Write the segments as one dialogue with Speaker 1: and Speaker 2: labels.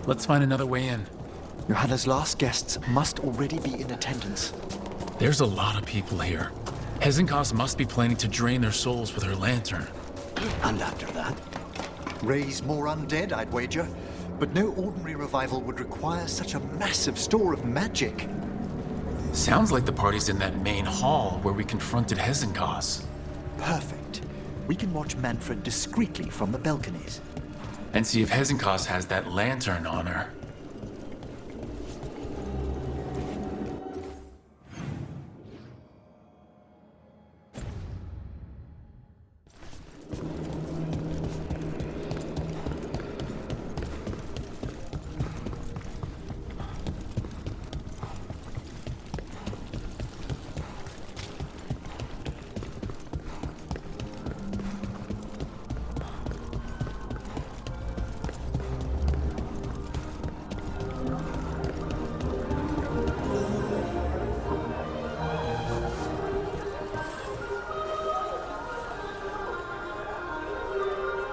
Speaker 1: Let's find another way in.
Speaker 2: Johanna's last guests must already be in attendance.
Speaker 1: There's a lot of people here. Hezenkos must be planning to drain their souls with her lantern.
Speaker 2: And after that? Raise more undead, I'd wager. But no ordinary revival would require such a massive store of magic.
Speaker 1: Sounds like the party's in that main hall where we confronted Hezenkos.
Speaker 2: Perfect. We can watch Manfred discreetly from the balconies.
Speaker 1: And see if Hezenkos has that lantern on her.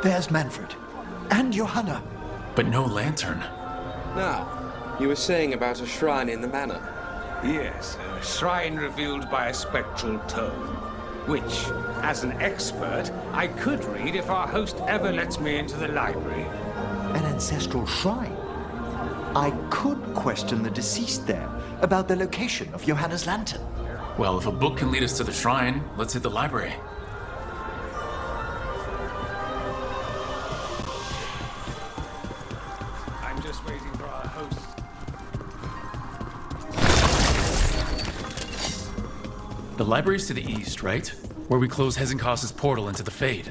Speaker 2: There's Manfred. And Johanna.
Speaker 1: But no lantern.
Speaker 3: Now, you were saying about a shrine in the manor.
Speaker 4: Yes, a shrine revealed by a spectral tome, which, as an expert, I could read if our host ever lets me into the library.
Speaker 2: An ancestral shrine? I could question the deceased there about the location of Johanna's lantern.
Speaker 1: Well, if a book can lead us to the shrine, let's hit the library.
Speaker 4: I'm just waiting for our host.
Speaker 1: The library's to the east, right? Where we close Hezenkos' portal into the Fade.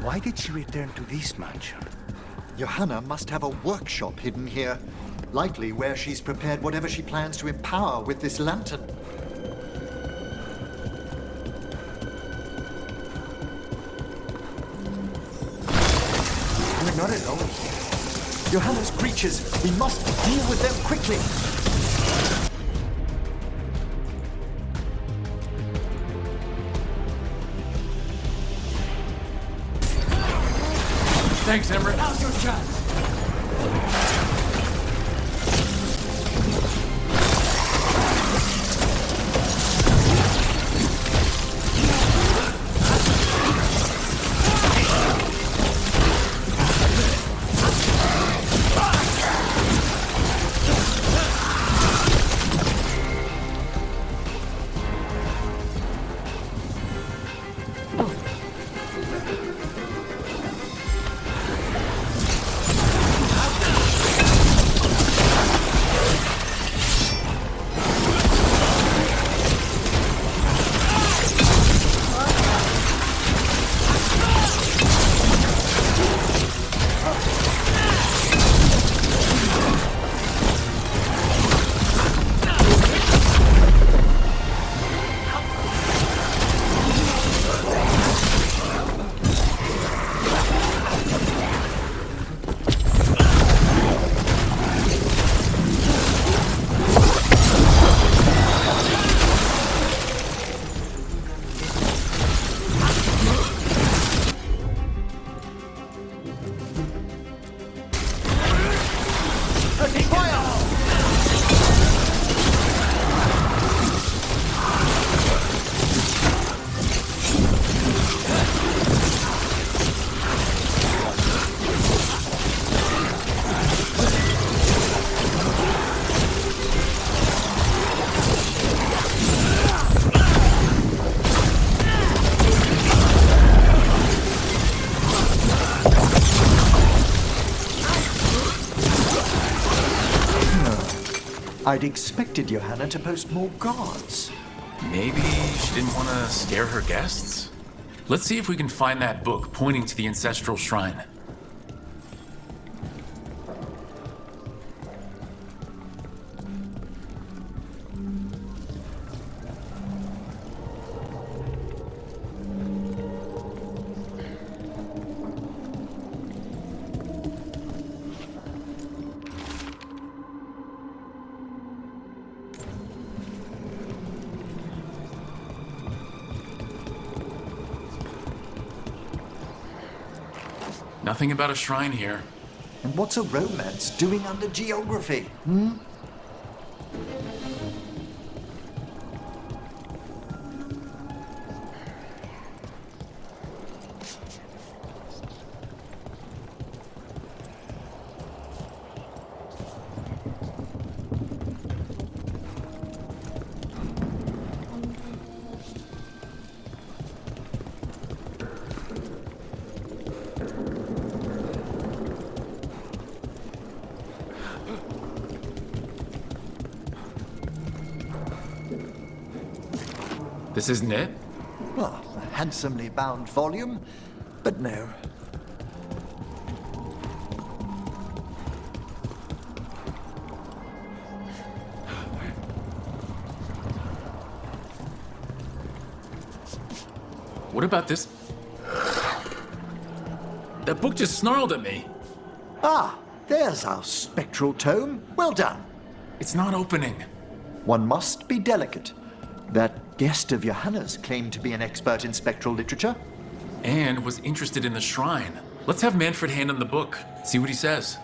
Speaker 4: Why did she return to this mansion?
Speaker 2: Johanna must have a workshop hidden here. Likely where she's prepared whatever she plans to empower with this lantern. We're not alone here. Johanna's creatures, we must deal with them quickly.
Speaker 1: Thanks, Emmerich.
Speaker 2: Now's your chance. I'd expected Johanna to post more guards.
Speaker 1: Maybe she didn't want to scare her guests? Let's see if we can find that book pointing to the ancestral shrine. Nothing about a shrine here.
Speaker 2: And what's a romance doing under geography? Hmm?
Speaker 1: This isn't it?
Speaker 2: Well, a handsomely bound volume, but no.
Speaker 1: What about this? That book just snarled at me.
Speaker 2: Ah, there's our spectral tome. Well done.
Speaker 1: It's not opening.
Speaker 2: One must be delicate. That guest of Johanna's claimed to be an expert in spectral literature.
Speaker 1: And was interested in the shrine. Let's have Manfred hand him the book, see what he says.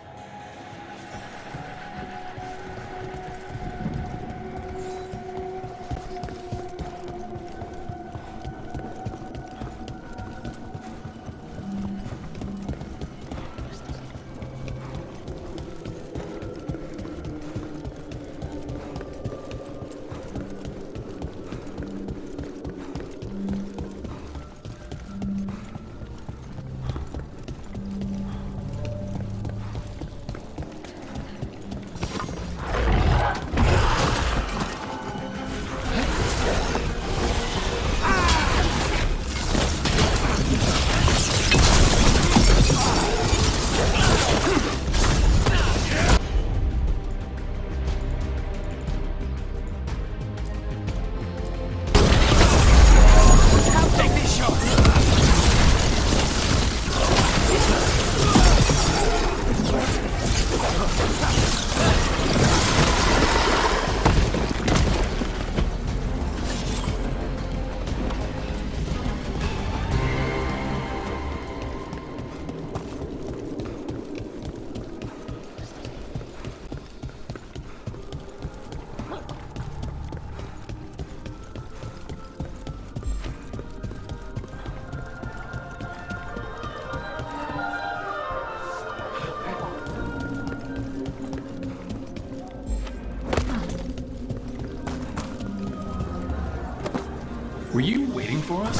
Speaker 1: Were you waiting for us?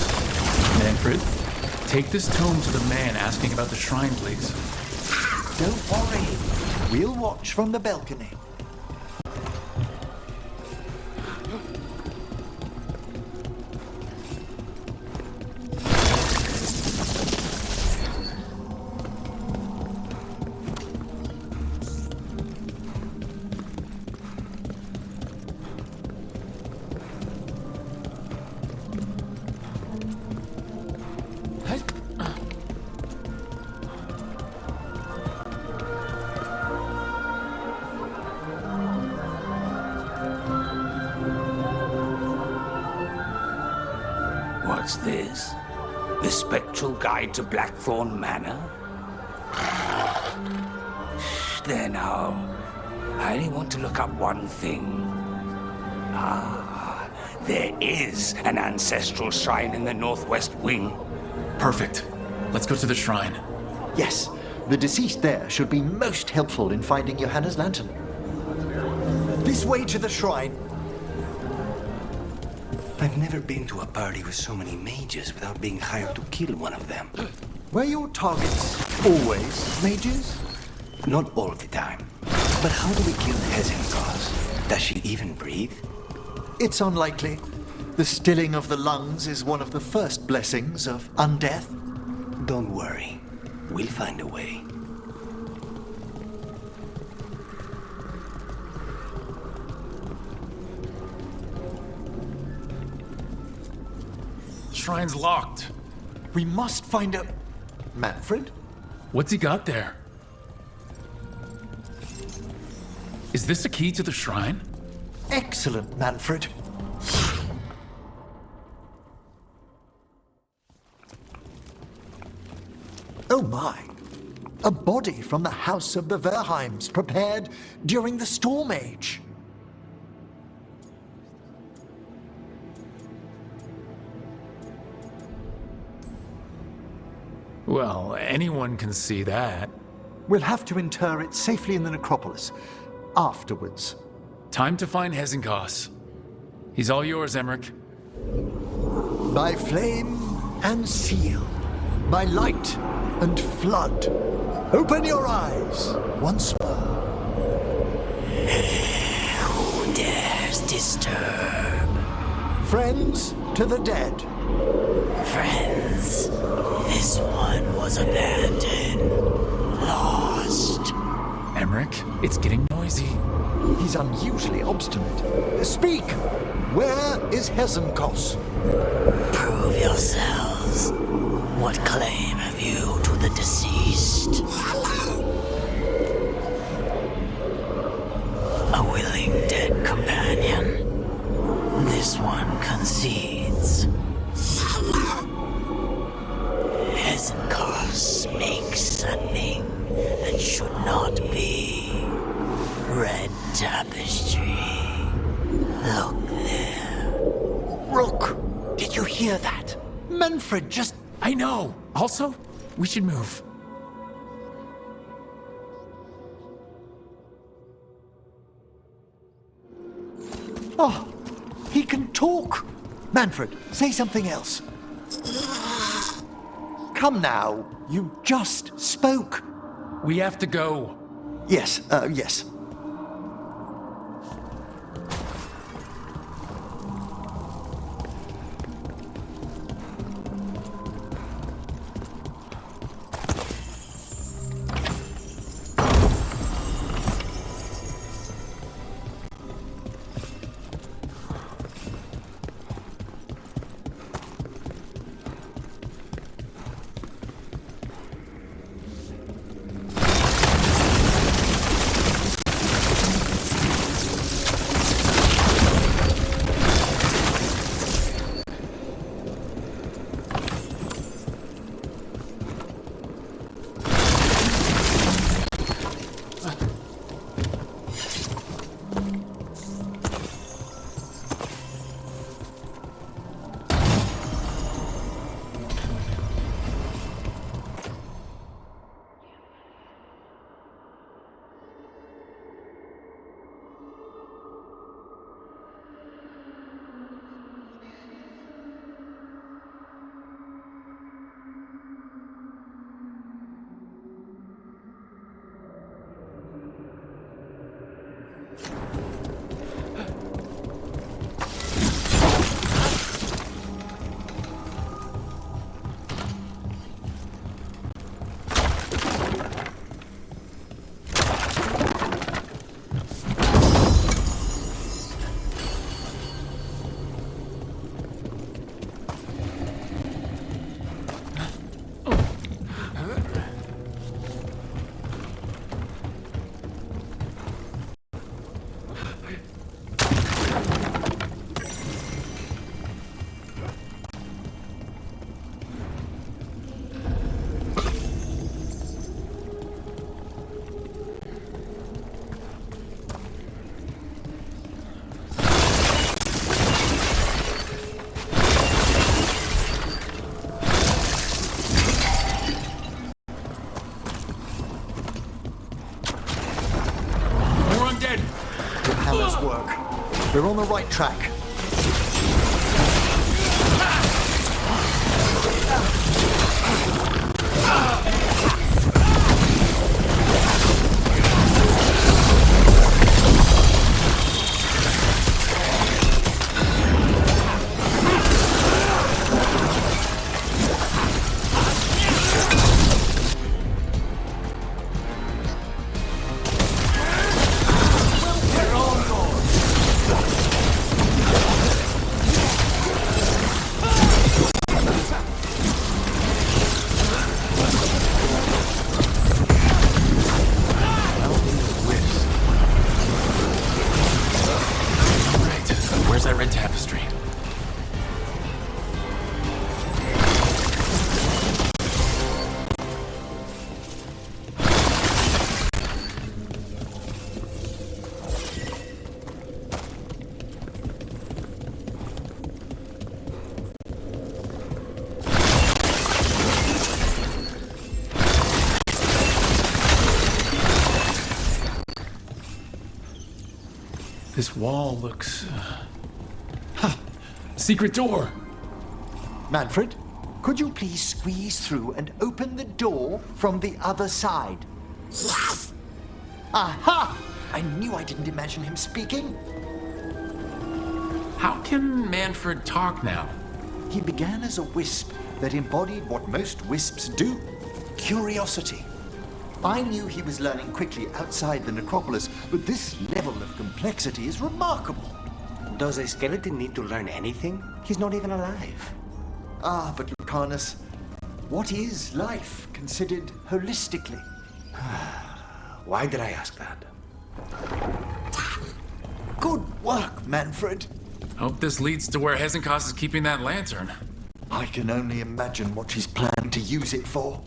Speaker 1: Manfred, take this tome to the man asking about the shrine, please.
Speaker 2: Don't worry. We'll watch from the balcony.
Speaker 4: What's this? The Spectral Guide to Blackthorn Manor? There now. I only want to look up one thing. Ah, there is an ancestral shrine in the northwest wing.
Speaker 1: Perfect. Let's go to the shrine.
Speaker 2: Yes, the deceased there should be most helpful in finding Johanna's lantern. This way to the shrine.
Speaker 5: I've never been to a party with so many mages without being hired to kill one of them.
Speaker 2: Were your targets always mages?
Speaker 5: Not all the time. But how do we kill Hezenkos? Does she even breathe?
Speaker 2: It's unlikely. The stilling of the lungs is one of the first blessings of undeath.
Speaker 5: Don't worry. We'll find a way.
Speaker 1: Shrine's locked.
Speaker 2: We must find a... Manfred?
Speaker 1: What's he got there? Is this a key to the shrine?
Speaker 2: Excellent, Manfred. Oh my. A body from the House of the Verheims, prepared during the Storm Age.
Speaker 1: Well, anyone can see that.
Speaker 2: We'll have to inter it safely in the necropolis. Afterwards.
Speaker 1: Time to find Hezenkos. He's all yours, Emmerich.
Speaker 2: By flame and seal. By light and flood. Open your eyes once more.
Speaker 6: Who dares disturb?
Speaker 2: Friends to the dead.
Speaker 6: Friends, this one was abandoned. Lost.
Speaker 1: Emmerich, it's getting noisy.
Speaker 2: He's unusually obstinate. Speak! Where is Hezenkos?
Speaker 6: Prove yourselves. What claim have you to the deceased? A willing dead companion. This one concedes. Hezenkos makes a thing that should not be. Red tapestry. Look there.
Speaker 2: Rook! Did you hear that? Manfred just...
Speaker 1: I know! Also, we should move.
Speaker 2: Oh, he can talk! Manfred, say something else. Come now, you just spoke.
Speaker 1: We have to go.
Speaker 2: Yes, yes. We're on the right track.
Speaker 1: This wall looks... Ha! Secret door!
Speaker 2: Manfred, could you please squeeze through and open the door from the other side? Yes! Aha! I knew I didn't imagine him speaking.
Speaker 1: How can Manfred talk now?
Speaker 2: He began as a wisp that embodied what most wisps do: curiosity. I knew he was learning quickly outside the necropolis, but this level of complexity is remarkable.
Speaker 5: Does a skeleton need to learn anything? He's not even alive.
Speaker 2: Ah, but Lucanus, what is life considered holistically?
Speaker 5: Why did I ask that?
Speaker 2: Good work, Manfred.
Speaker 1: Hope this leads to where Hezenkos is keeping that lantern.
Speaker 2: I can only imagine what she's planned to use it for.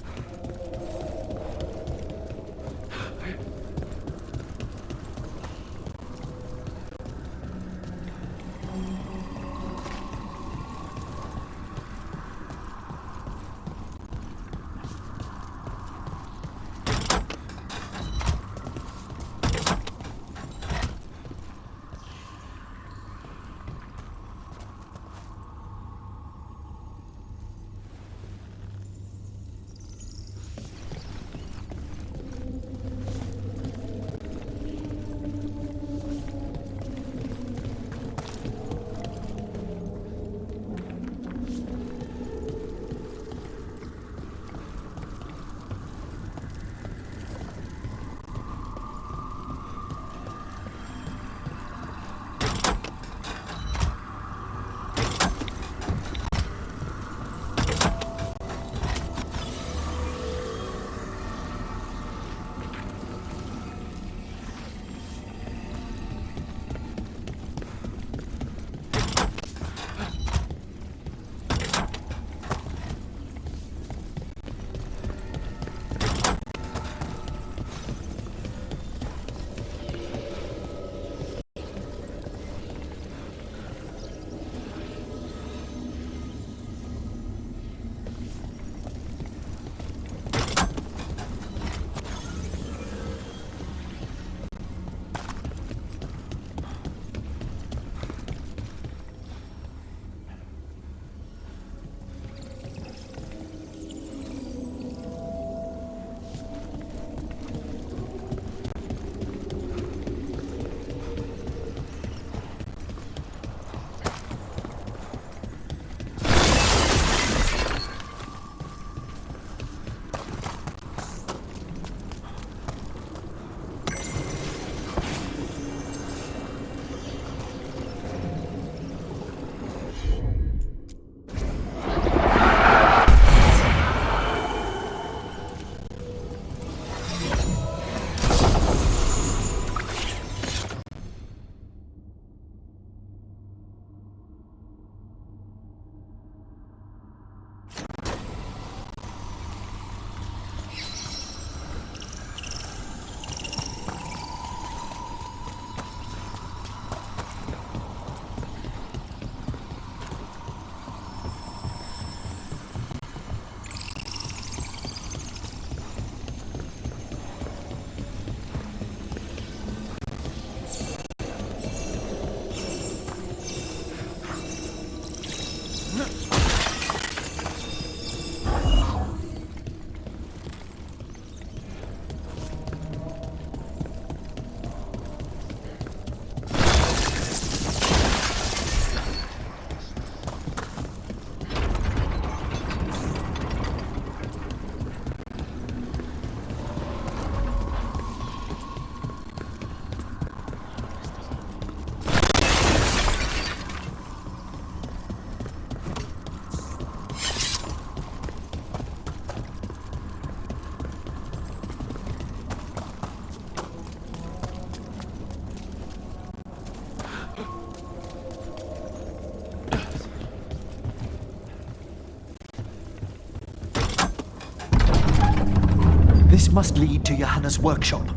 Speaker 2: This must lead to Johanna's workshop.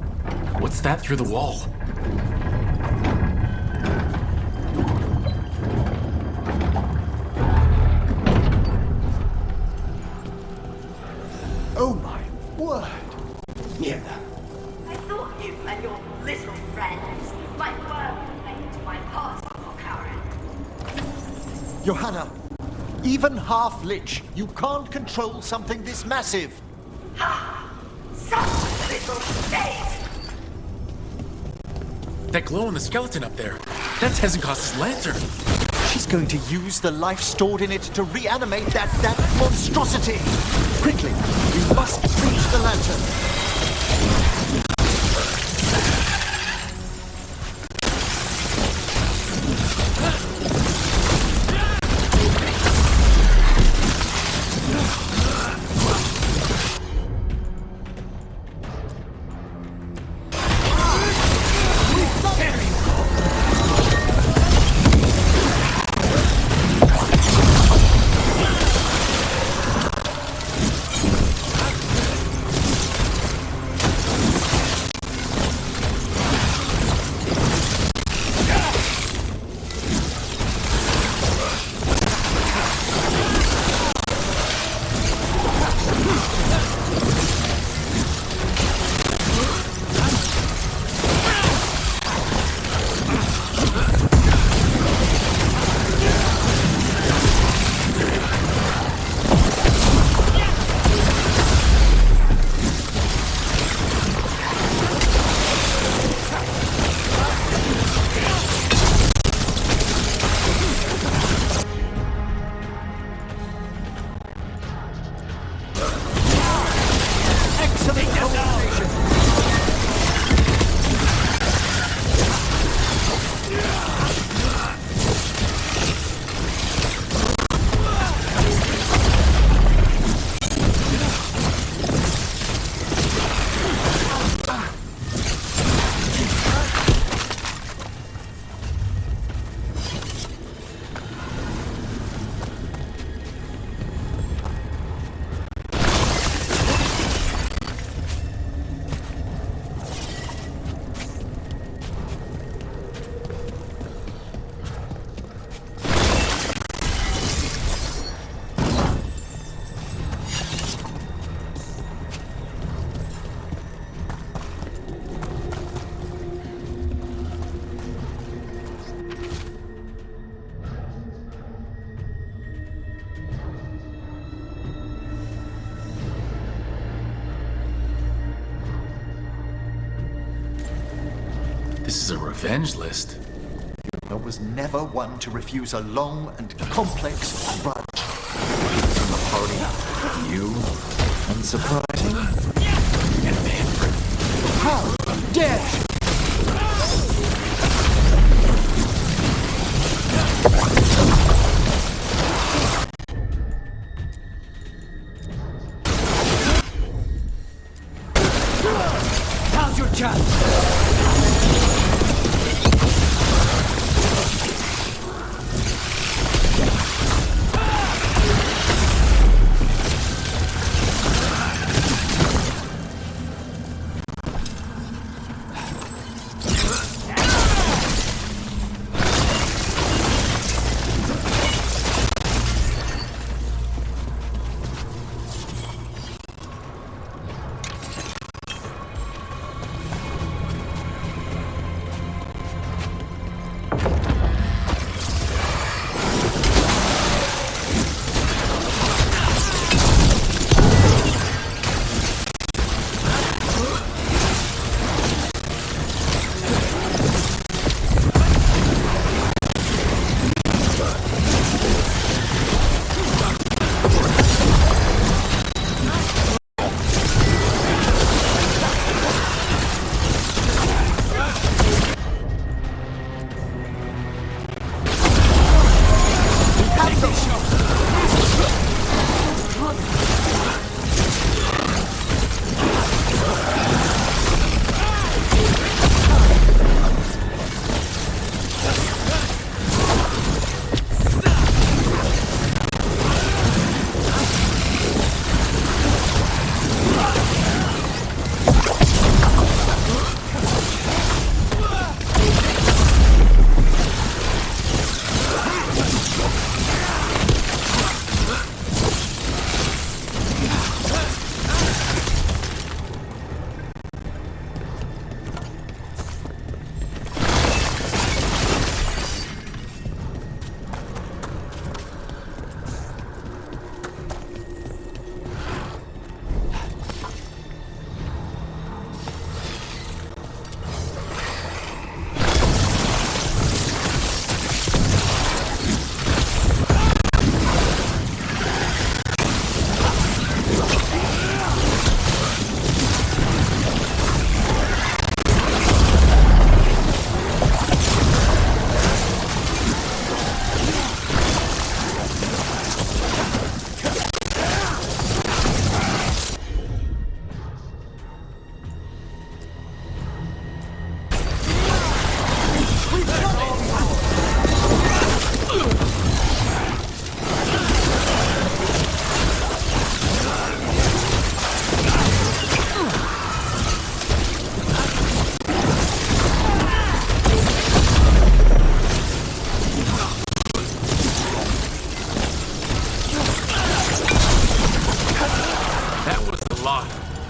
Speaker 1: What's that through the wall?
Speaker 2: Oh my word!
Speaker 5: Mierda.
Speaker 7: I thought you and your little friends might work
Speaker 2: Johanna, even half-lich, you can't control something this massive.
Speaker 7: Such little faith!
Speaker 1: That glow on the skeleton up there, that's Hezenkos' lantern.
Speaker 2: She's going to use the life stored in it to reanimate that monstrosity. Quickly, we must reach the lantern.
Speaker 1: This is a revenge list.
Speaker 2: I was never one to refuse a long and complex grudge. From the party, you, unsurprising.
Speaker 1: And Manfred.
Speaker 2: How dare she?
Speaker 6: Now's your chance!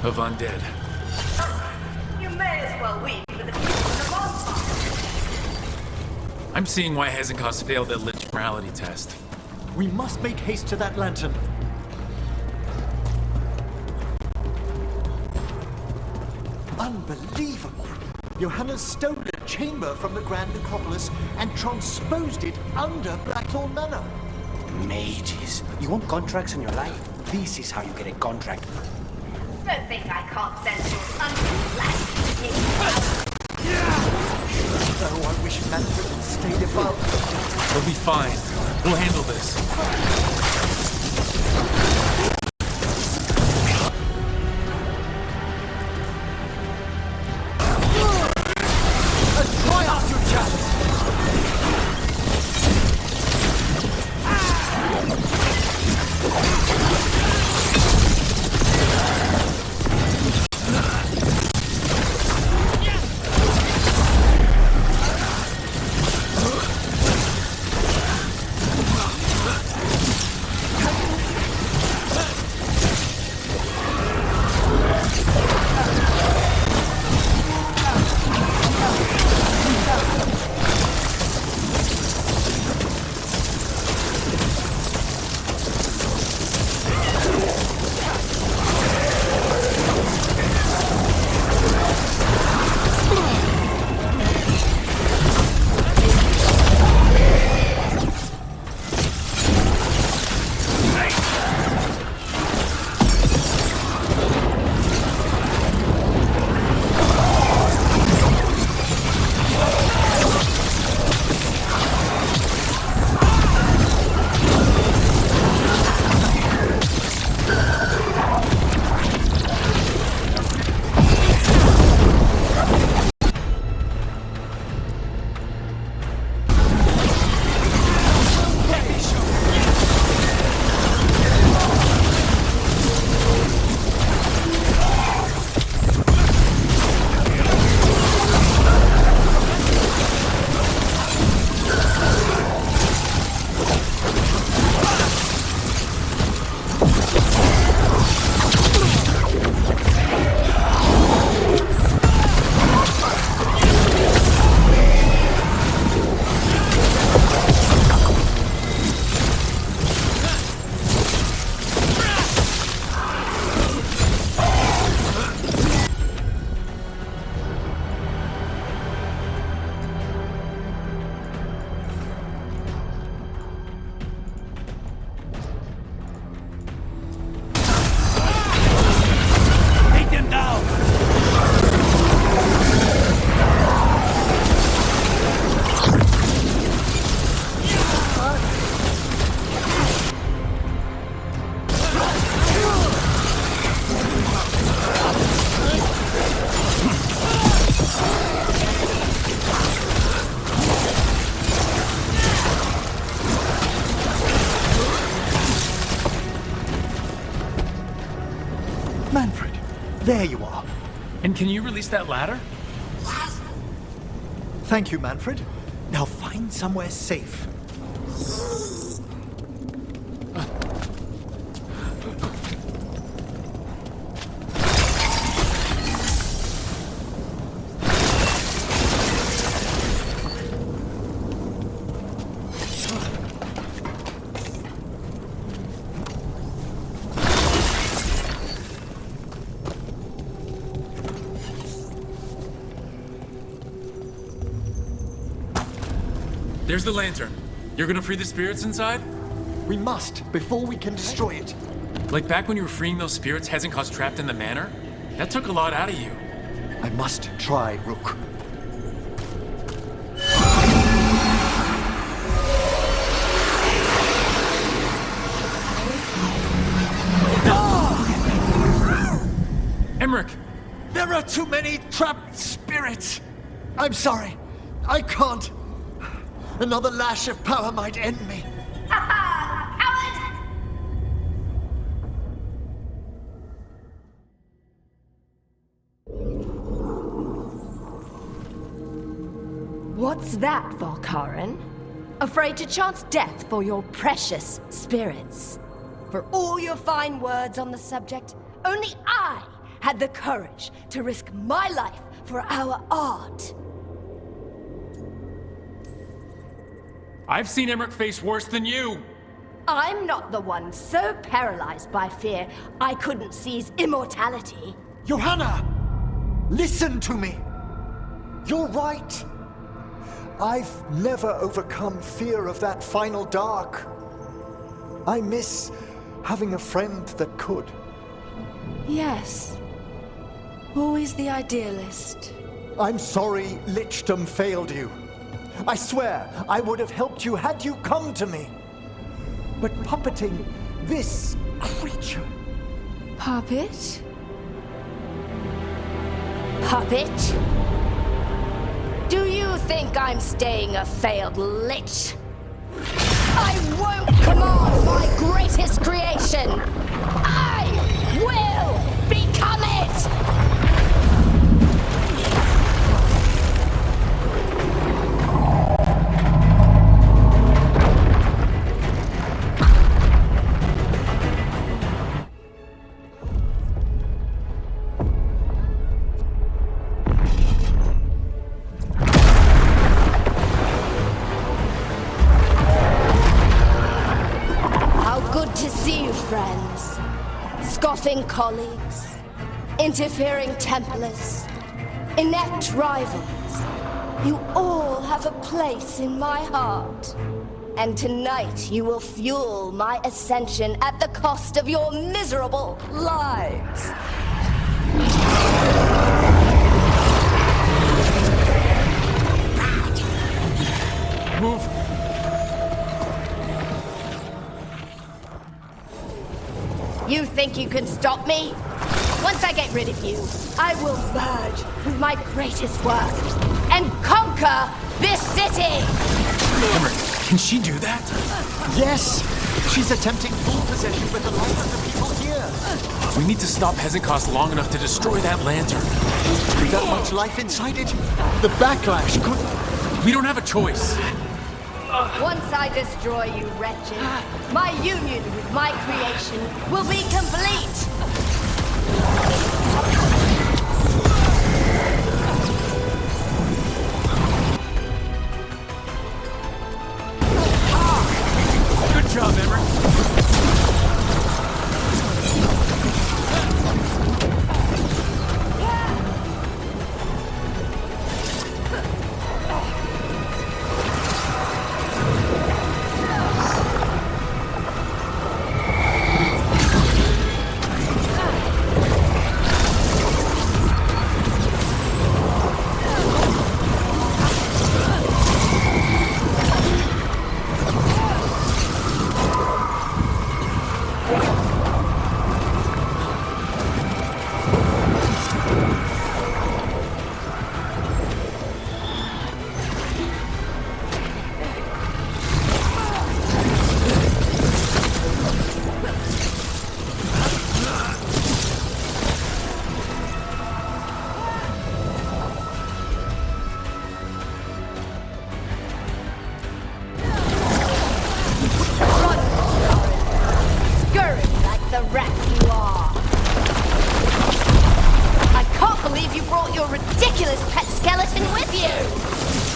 Speaker 1: of undead.
Speaker 7: You may as well weep with the people in the bonfire.
Speaker 1: I'm seeing why Hezenkos failed that Lich morality test.
Speaker 2: We must make haste to that lantern. Unbelievable! Johanna's stolen a chamber from the Grand Necropolis and transposed it under Blackthorn Manor.
Speaker 5: Mages. You want contracts in your life? This is how you get a contract.
Speaker 7: Don't think I can't sense your unbelievable.
Speaker 2: Oh, I wish Manfred had stayed above.
Speaker 1: We'll be fine. We'll handle this.
Speaker 2: Try out your chance! Manfred, there you are.
Speaker 1: And can you release that ladder?
Speaker 2: Thank you, Manfred. Now find somewhere safe.
Speaker 1: There's the lantern. You're gonna free the spirits inside?
Speaker 2: We must, before we can destroy it.
Speaker 1: Like back when you were freeing those spirits Hezenkos trapped in the manor? That took a lot out of you.
Speaker 2: I must try, Rook.
Speaker 1: Emmerich!
Speaker 2: There are too many trapped spirits. I'm sorry. I can't. Another lash of power might end me.
Speaker 7: Ha ha! Coward!
Speaker 8: What's that, Valkarin? Afraid to chance death for your precious spirits? For all your fine words on the subject, only I had the courage to risk my life for our art.
Speaker 1: I've seen Emmerich face worse than you!
Speaker 8: I'm not the one so paralyzed by fear I couldn't seize immortality.
Speaker 2: Johanna! Listen to me! You're right! I've never overcome fear of that final dark. I miss having a friend that could.
Speaker 8: Yes. Always the idealist.
Speaker 2: I'm sorry Lichdom failed you. I swear I would have helped you had you come to me. But puppeting this creature...
Speaker 8: Puppet? Puppet? Do you think I'm staying a failed lich? I won't command my greatest creation! I will become it! Friends, scoffing colleagues, interfering Templars, inept rivals, you all have a place in my heart. And tonight you will fuel my ascension at the cost of your miserable lives.
Speaker 1: Move!
Speaker 8: You think you can stop me? Once I get rid of you, I will merge with my greatest work and conquer this city!
Speaker 1: Emmerich, can she do that?
Speaker 2: Yes! She's attempting full possession with the life of the people here.
Speaker 1: We need to stop Hezekiah long enough to destroy that lantern.
Speaker 2: With that much life inside it, the backlash could...
Speaker 1: We don't have a choice.
Speaker 8: Once I destroy you, wretched, my union with my creation will be complete!
Speaker 1: Good job, Emmerich.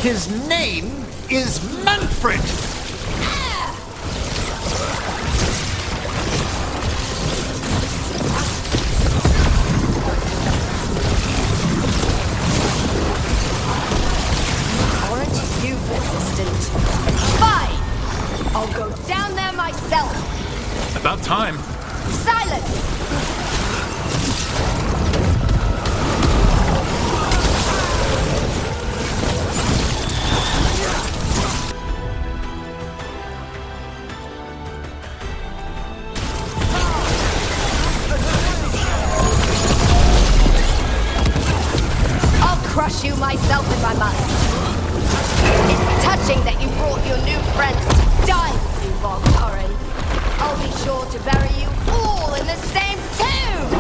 Speaker 2: His name is Manfred!
Speaker 8: Aren't you persistent? Fine! I'll go down there myself!
Speaker 1: About time.
Speaker 8: Silence! Crush you myself if I must. It's touching that you brought your new friends to die with you, Veilguard. I'll be sure to bury you all in the same tomb!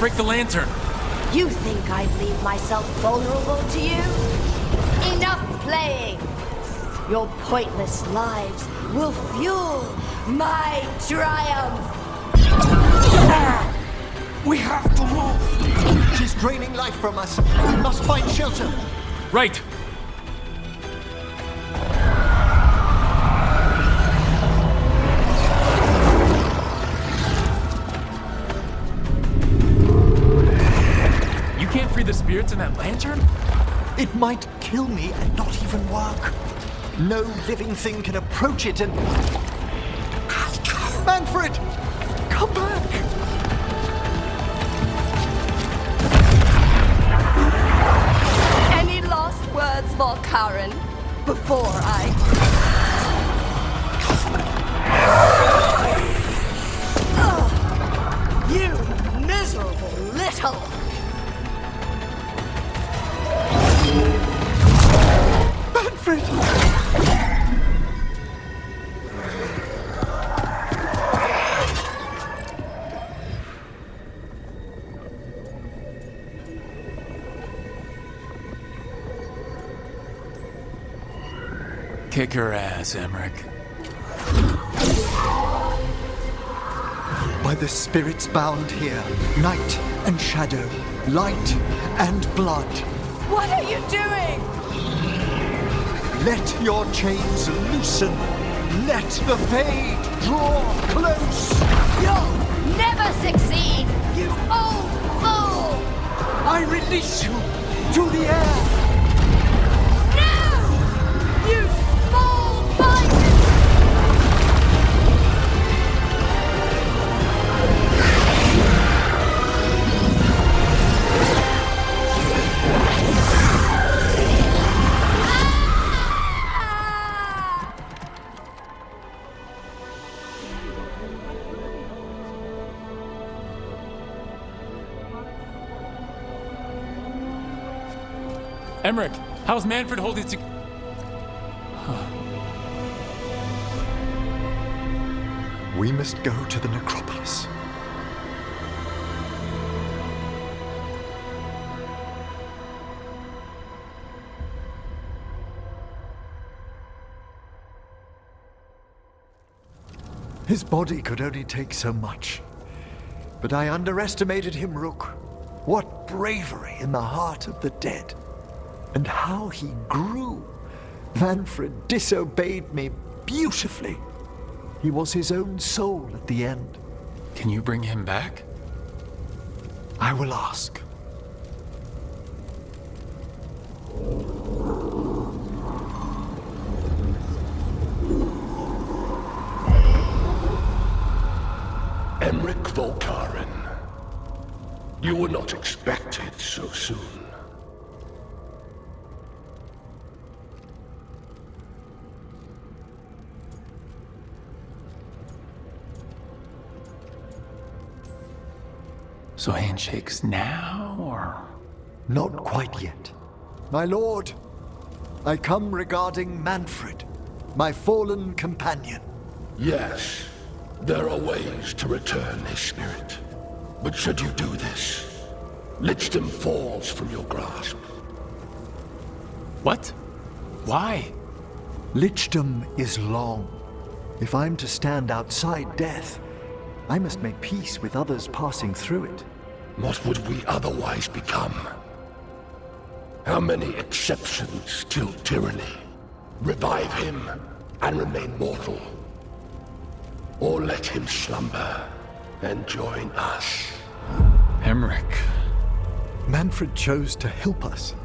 Speaker 1: break the lantern.
Speaker 8: You think I'd leave myself vulnerable to you? Enough playing! Your pointless lives will fuel my triumph!
Speaker 2: We have to move! She's draining life from us. We must find shelter.
Speaker 1: Right. You can't free the spirits in that lantern?
Speaker 2: It might kill me and not even work. No living thing can approach it and... Manfred! Come back!
Speaker 8: Any last words for Karen before I... Oh, you miserable little...
Speaker 2: Manfred!
Speaker 1: Kick her ass, Emmerich.
Speaker 2: By the spirits bound here, night and shadow, light and blood.
Speaker 8: What are you doing?
Speaker 2: Let your chains loosen. Let the fade draw close.
Speaker 8: You'll never succeed, you old fool!
Speaker 2: I release you to the air.
Speaker 8: No! You small-minded...
Speaker 1: Emmerich, how's Manfred holding to...
Speaker 2: We must go to the necropolis. His body could only take so much. But I underestimated him, Rook. What bravery in the heart of the dead. And how he grew. Manfred disobeyed me beautifully. He was his own soul at the end.
Speaker 1: Can you bring him back?
Speaker 2: I will ask.
Speaker 9: Emmerich Volkaren. You were not expected so soon.
Speaker 1: So handshakes now, or...?
Speaker 2: Not quite yet. My lord, I come regarding Manfred, my fallen companion.
Speaker 9: Yes, there are ways to return his spirit. But should you do this, Lichdom falls from your grasp.
Speaker 1: What? Why?
Speaker 2: Lichdom is long. If I'm to stand outside death, I must make peace with others passing through it.
Speaker 9: What would we otherwise become? How many exceptions till tyranny? Revive him and remain mortal. Or let him slumber and join us.
Speaker 1: Emmerich.
Speaker 2: Manfred chose to help us.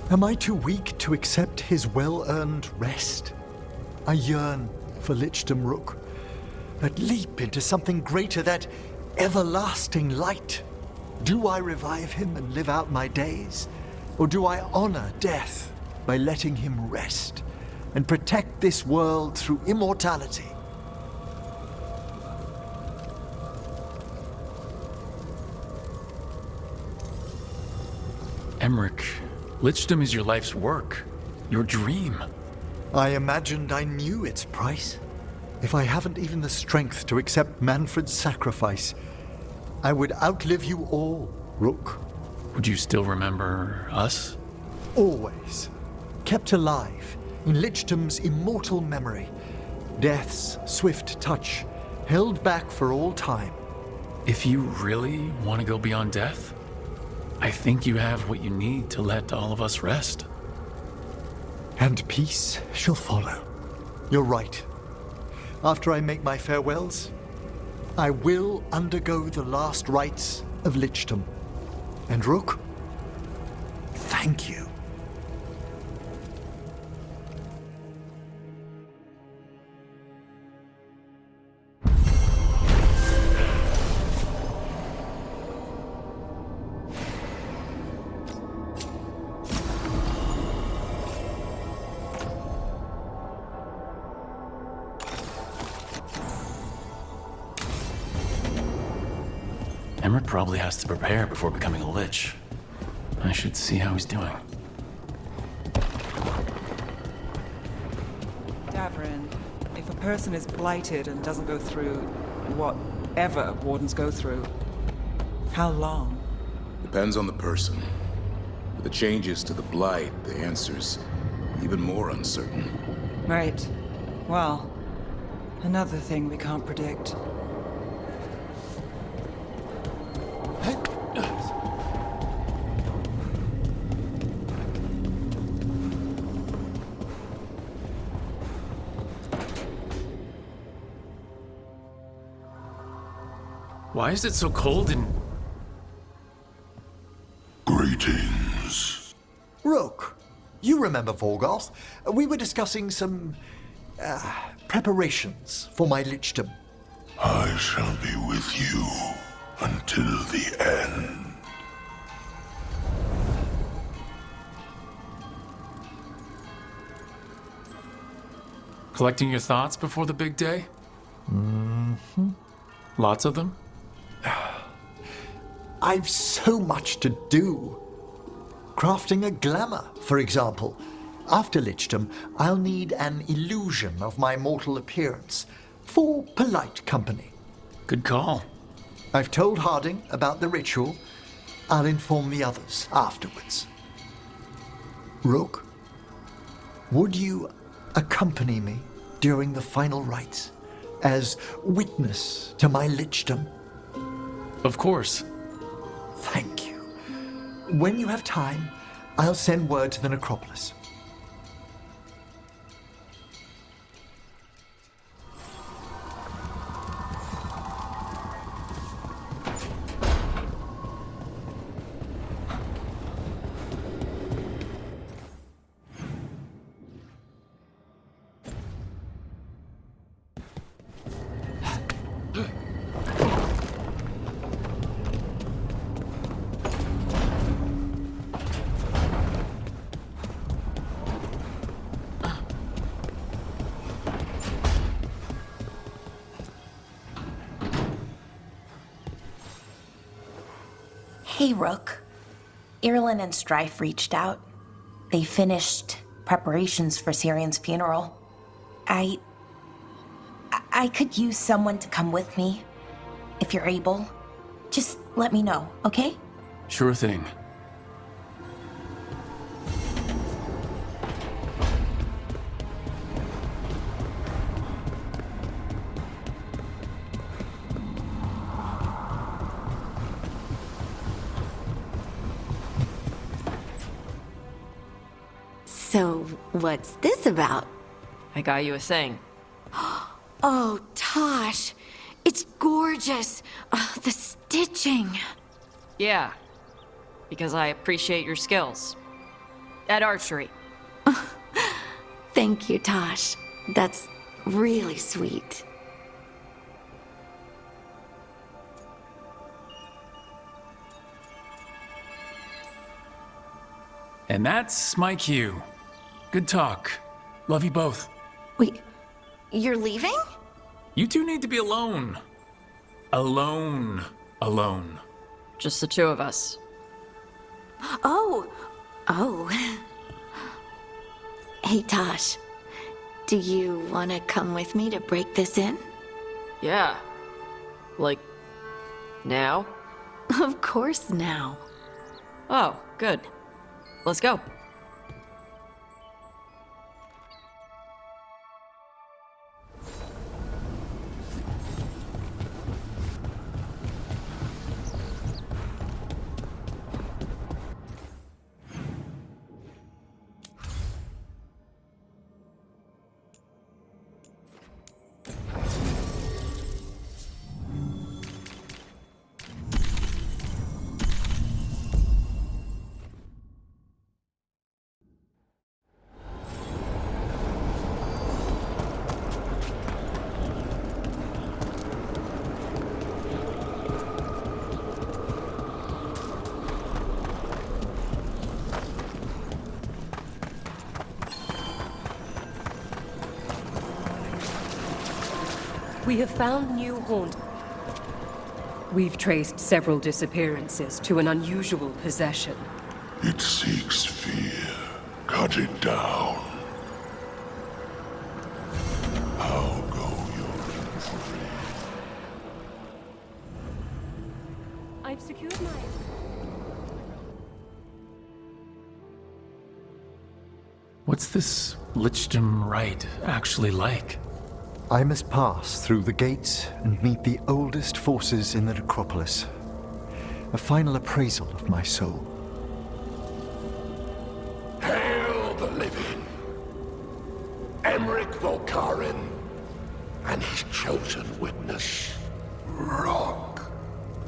Speaker 2: Am I too weak to accept his well-earned rest? I yearn for Lichdom, Rook. That leap into something greater, that everlasting light. Do I revive him and live out my days? Or do I honor death by letting him rest and protect this world through immortality?
Speaker 1: Emmerich, Lichdom is your life's work, your dream.
Speaker 2: I imagined I knew its price. If I haven't even the strength to accept Manfred's sacrifice, I would outlive you all, Rook.
Speaker 1: Would you still remember us?
Speaker 2: Always. Kept alive in Lichtam's immortal memory. Death's swift touch, held back for all time.
Speaker 1: If you really want to go beyond death, I think you have what you need to let all of us rest.
Speaker 2: And peace shall follow. You're right. After I make my farewells, I will undergo the last rites of Lichtam. And Rook, thank you.
Speaker 1: Emmerich probably has to prepare before becoming a lich. I should see how he's doing.
Speaker 10: Davrin, if a person is blighted and doesn't go through whatever wardens go through, how long?
Speaker 11: Depends on the person. With the changes to the blight, the answer's even more uncertain.
Speaker 10: Right. Well, another thing we can't predict.
Speaker 1: Why is it so cold in...
Speaker 9: Greetings.
Speaker 2: Rook, you remember Veilguard? We were discussing some preparations for my Lichtam.
Speaker 9: I shall be with you until the end.
Speaker 1: Collecting your thoughts before the big day?
Speaker 2: Mm-hmm.
Speaker 1: Lots of them?
Speaker 2: I've so much to do. Crafting a glamour, for example. After Lichtam, I'll need an illusion of my mortal appearance for polite company.
Speaker 1: Good call.
Speaker 2: I've told Harding about the ritual. I'll inform the others afterwards. Rook, would you accompany me during the final rites as witness to my Lichtam?
Speaker 1: Of course.
Speaker 2: Thank you. When you have time, I'll send word to the necropolis.
Speaker 12: Hey, Rook. Irulan and Strife reached out. They finished preparations for Syrian's funeral. I could use someone to come with me, if you're able. Just let me know, okay?
Speaker 1: Sure thing.
Speaker 13: So, what's this about?
Speaker 14: I got you a thing.
Speaker 13: Oh, Tosh, it's gorgeous. Oh, the stitching.
Speaker 14: Yeah, because I appreciate your skills. At archery.
Speaker 13: Thank you, Tosh. That's really sweet.
Speaker 1: And that's my cue. Good talk. Love you both.
Speaker 13: Wait, you're leaving?
Speaker 1: You two need to be alone. Alone. Alone.
Speaker 14: Just the two of us.
Speaker 13: Oh. Hey, Tosh. Do you want to come with me to break this in?
Speaker 14: Yeah. Like, now?
Speaker 13: Of course now.
Speaker 14: Oh, good. Let's go.
Speaker 15: We have found new haunt. We've traced several disappearances to an unusual possession.
Speaker 9: It seeks fear. Cut it down. How go your entry?
Speaker 15: I've secured my...
Speaker 1: What's this Lichdom Rite actually like?
Speaker 2: I must pass through the gates and meet the oldest forces in the necropolis. A final appraisal of my soul.
Speaker 9: Hail the living! Emmerich Volkaren and his chosen witness, Rook,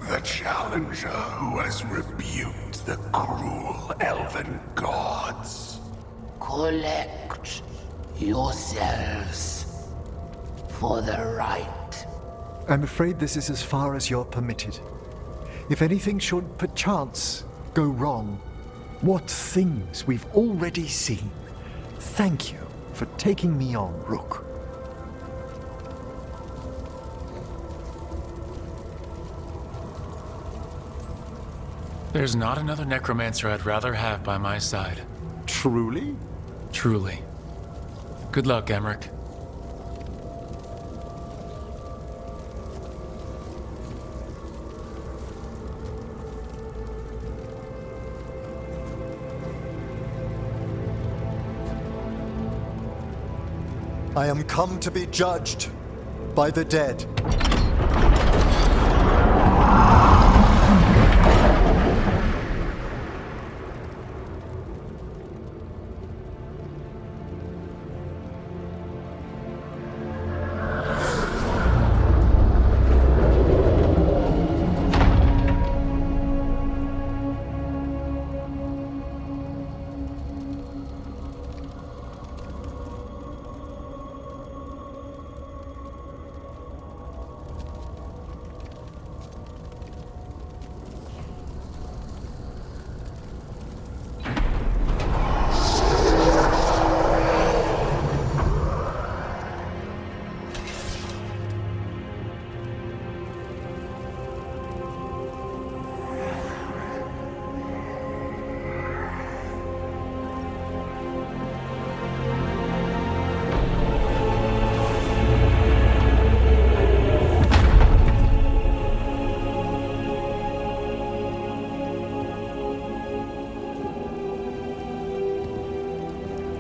Speaker 9: the challenger who has rebuked the cruel elven gods.
Speaker 16: Collect yourselves for the right.
Speaker 2: I'm afraid this is as far as you're permitted. If anything should perchance go wrong, what things we've already seen. Thank you for taking me on, Rook.
Speaker 1: There's not another necromancer I'd rather have by my side.
Speaker 2: Truly?
Speaker 1: Truly. Good luck, Emmerich.
Speaker 2: I am come to be judged by the dead.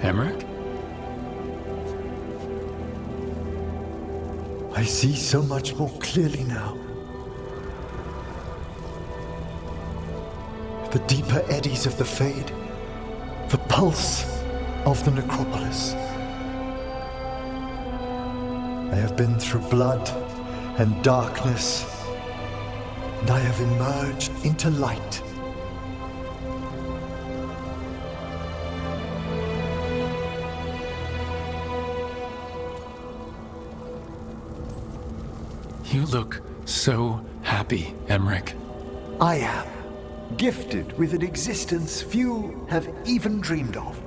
Speaker 1: Emmerich?
Speaker 2: I see so much more clearly now. The deeper eddies of the Fade, the pulse of the necropolis. I have been through blood and darkness, and I have emerged into light.
Speaker 1: You look so happy, Emmerich.
Speaker 2: I am gifted with an existence few have even dreamed of.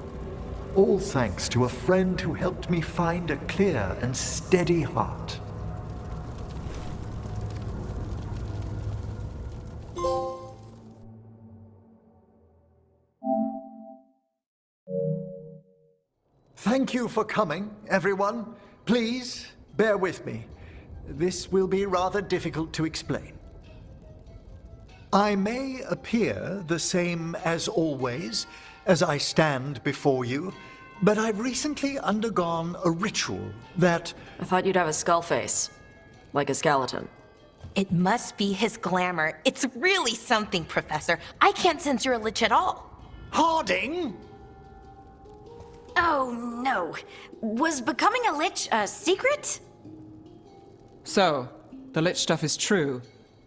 Speaker 2: All thanks to a friend who helped me find a clear and steady heart. Thank you for coming, everyone. Please, bear with me. This will be rather difficult to explain. I may appear the same as always, as I stand before you, but I've recently undergone a ritual that...
Speaker 14: I thought you'd have a skull face. Like a skeleton.
Speaker 12: It must be his glamour. It's really something, Professor. I can't sense you're a lich at all.
Speaker 2: Harding?
Speaker 17: Oh, no. Was becoming a lich a secret?
Speaker 10: So, the lich stuff is true,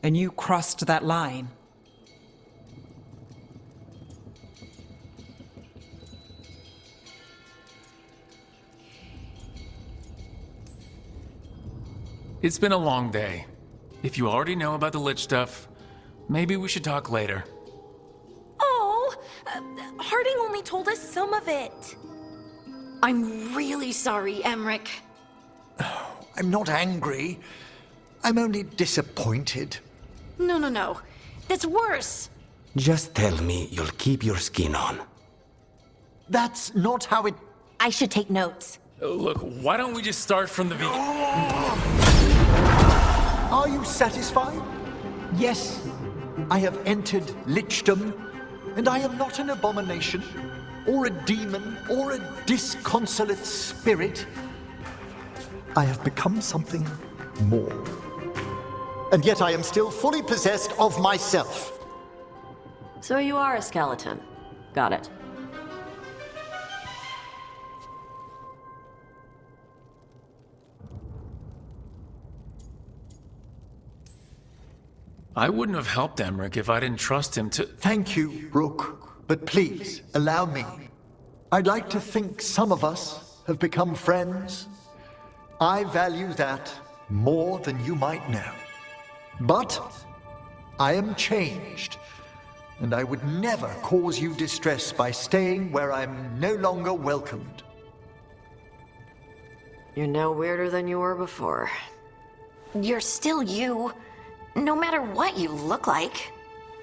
Speaker 10: and you crossed that line.
Speaker 1: It's been a long day. If you already know about the lich stuff, maybe we should talk later.
Speaker 12: Oh, Harding only told us some of it.
Speaker 17: I'm really sorry, Emmerich.
Speaker 2: I'm not angry. I'm only disappointed.
Speaker 17: No. That's worse.
Speaker 5: Just tell me you'll keep your skin on.
Speaker 2: That's not how it...
Speaker 12: I should take notes.
Speaker 1: Look, why don't we just start from the beginning?
Speaker 2: Are you satisfied? Yes, I have entered lichdom, and I am not an abomination, or a demon, or a disconsolate spirit. I have become something more. And yet I am still fully possessed of myself.
Speaker 14: So you are a skeleton. Got it.
Speaker 1: I wouldn't have helped Emmerich if I didn't trust him to...
Speaker 2: Thank you, Rook. But please, allow me. I'd like to think some of us have become friends. I value that more than you might know. But I am changed, and I would never cause you distress by staying where I'm no longer welcomed.
Speaker 14: You're no weirder than you were before.
Speaker 17: You're still you, no matter what you look like.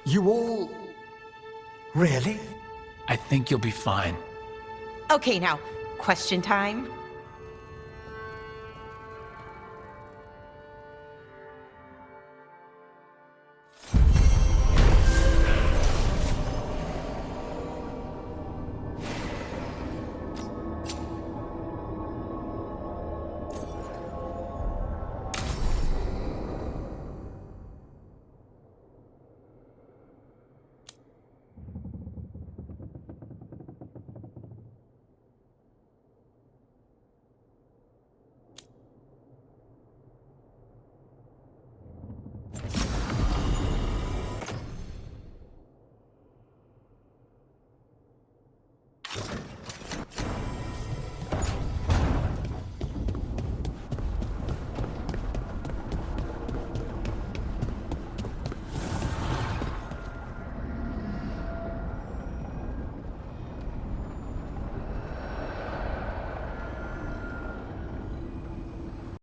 Speaker 2: You all... Really?
Speaker 1: I think you'll be fine.
Speaker 12: Okay, now, question time.